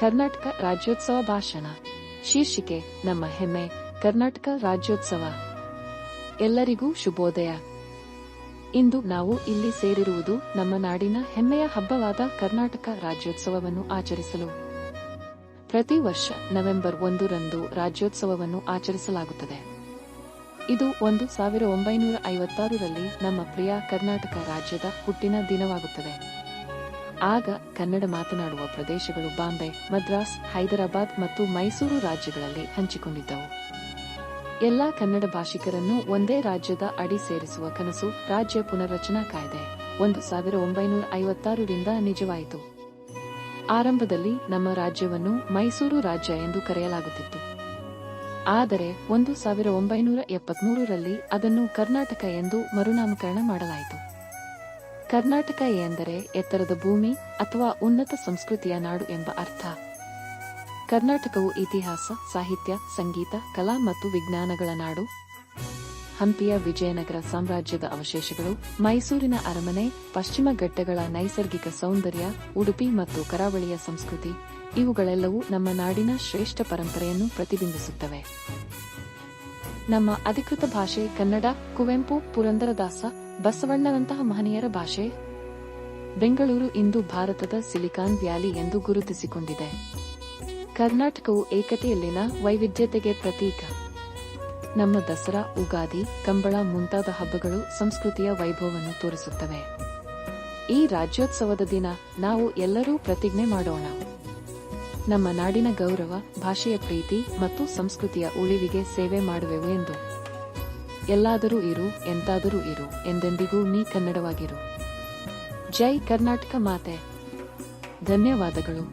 ಕರ್ನಾಟಕ ರಾಜ್ಯೋತ್ಸವ ಭಾಷಣ. ಶೀರ್ಷಿಕೆ: ನಮ್ಮ ಹೆಮ್ಮೆ ಕರ್ನಾಟಕ ರಾಜ್ಯೋತ್ಸವ. ಎಲ್ಲರಿಗೂ ಶುಭೋದಯ. ಇಂದು ನಾವು ಇಲ್ಲಿ ಸೇರಿರುವುದು ನಮ್ಮ ನಾಡಿನ ಹೆಮ್ಮೆಯ ಹಬ್ಬವಾದ ಕರ್ನಾಟಕ ರಾಜ್ಯೋತ್ಸವವನ್ನು ಆಚರಿಸಲು. ಪ್ರತಿ ವರ್ಷ ನವೆಂಬರ್ 1ರಂದು ರಾಜ್ಯೋತ್ಸವವನ್ನು ಆಚರಿಸಲಾಗುತ್ತದೆ. ಇದು 1956ರಲ್ಲಿ ನಮ್ಮ ಪ್ರಿಯ ಕರ್ನಾಟಕ ರಾಜ್ಯದ ಹುಟ್ಟಿನ ದಿನವಾಗುತ್ತದೆ. ಆಗ ಕನ್ನಡ ಮಾತನಾಡುವ ಪ್ರದೇಶಗಳು ಬಾಂಬೆ, ಮದ್ರಾಸ್, ಹೈದರಾಬಾದ್ ಮತ್ತು ಮೈಸೂರು ರಾಜ್ಯಗಳಲ್ಲಿ ಹಂಚಿಕೊಂಡಿದ್ದವು. ಎಲ್ಲಾ ಕನ್ನಡ ಭಾಷಿಕರನ್ನು ಒಂದೇ ರಾಜ್ಯದ ಅಡಿ ಸೇರಿಸುವ ಕನಸು ರಾಜ್ಯ ಪುನರ್ರಚನಾ ಕಾಯ್ದೆ 1956ರಿಂದ ನಿಜವಾಯಿತು. ಆರಂಭದಲ್ಲಿ ನಮ್ಮ ರಾಜ್ಯವನ್ನು ಮೈಸೂರು ರಾಜ್ಯ ಎಂದು ಕರೆಯಲಾಗುತ್ತಿತ್ತು. ಆದರೆ 1973ರಲ್ಲಿ ಅದನ್ನು ಕರ್ನಾಟಕ ಎಂದು ಮರುನಾಮಕರಣ ಮಾಡಲಾಯಿತು. ಕರ್ನಾಟಕ ಎಂದರೆ ಎತ್ತರದ ಭೂಮಿ ಅಥವಾ ಉನ್ನತ ಸಂಸ್ಕೃತಿಯ ನಾಡು ಎಂಬ ಅರ್ಥ. ಕರ್ನಾಟಕವು ಇತಿಹಾಸ, ಸಾಹಿತ್ಯ, ಸಂಗೀತ, ಕಲಾ ಮತ್ತು ವಿಜ್ಞಾನಗಳ ನಾಡು. ಹಂಪಿಯ ವಿಜಯನಗರ ಸಾಮ್ರಾಜ್ಯದ ಅವಶೇಷಗಳು, ಮೈಸೂರಿನ ಅರಮನೆ, ಪಶ್ಚಿಮ ಘಟ್ಟಗಳ ನೈಸರ್ಗಿಕ ಸೌಂದರ್ಯ, ಉಡುಪಿ ಮತ್ತು ಕರಾವಳಿಯ ಸಂಸ್ಕೃತಿ ಇವುಗಳೆಲ್ಲವೂ ನಮ್ಮ ನಾಡಿನ ಶ್ರೇಷ್ಠ ಪರಂಪರೆಯನ್ನು ಪ್ರತಿಬಿಂಬಿಸುತ್ತವೆ. ನಮ್ಮ ಅಧಿಕೃತ ಭಾಷೆ ಕನ್ನಡ. ಕುವೆಂಪು, ಪುರಂದರದಾಸ, ಬಸವಣ್ಣನಂತಹ ಮಹನೀಯರ ಭಾಷೆ. ಬೆಂಗಳೂರು ಇಂದು ಭಾರತದ ಸಿಲಿಕಾನ್ ವ್ಯಾಲಿ ಎಂದು ಗುರುತಿಸಿಕೊಂಡಿದೆ. ಕರ್ನಾಟಕವು ಏಕತೆಯಲ್ಲಿನ ವೈವಿಧ್ಯತೆಗೆ ಪ್ರತೀಕ. ನಮ್ಮ ದಸರಾ, ಉಗಾದಿ, ಕಂಬಳ ಮುಂತಾದ ಹಬ್ಬಗಳು ಸಂಸ್ಕೃತಿಯ ವೈಭವವನ್ನು ತೋರಿಸುತ್ತವೆ. ಈ ರಾಜ್ಯೋತ್ಸವದ ದಿನ ನಾವು ಎಲ್ಲರೂ ಪ್ರತಿಜ್ಞೆ ಮಾಡೋಣ. ನಮ್ಮ ನಾಡಿನ ಗೌರವ, ಭಾಷೆಯ ಪ್ರೀತಿ ಮತ್ತು ಸಂಸ್ಕೃತಿಯ ಉಳಿವಿಗೆ ಸೇವೆ ಮಾಡುವೆವು ಎಂದು. ಎಲ್ಲಾದರೂ ಇರು, ಎಂತಾದರೂ ಇರು, ಎಂದೆಂದಿಗೂ ನೀ ಕನ್ನಡವಾಗಿರು. ಜೈ ಕರ್ನಾಟಕ ಮಾತೆ. ಧನ್ಯವಾದಗಳು.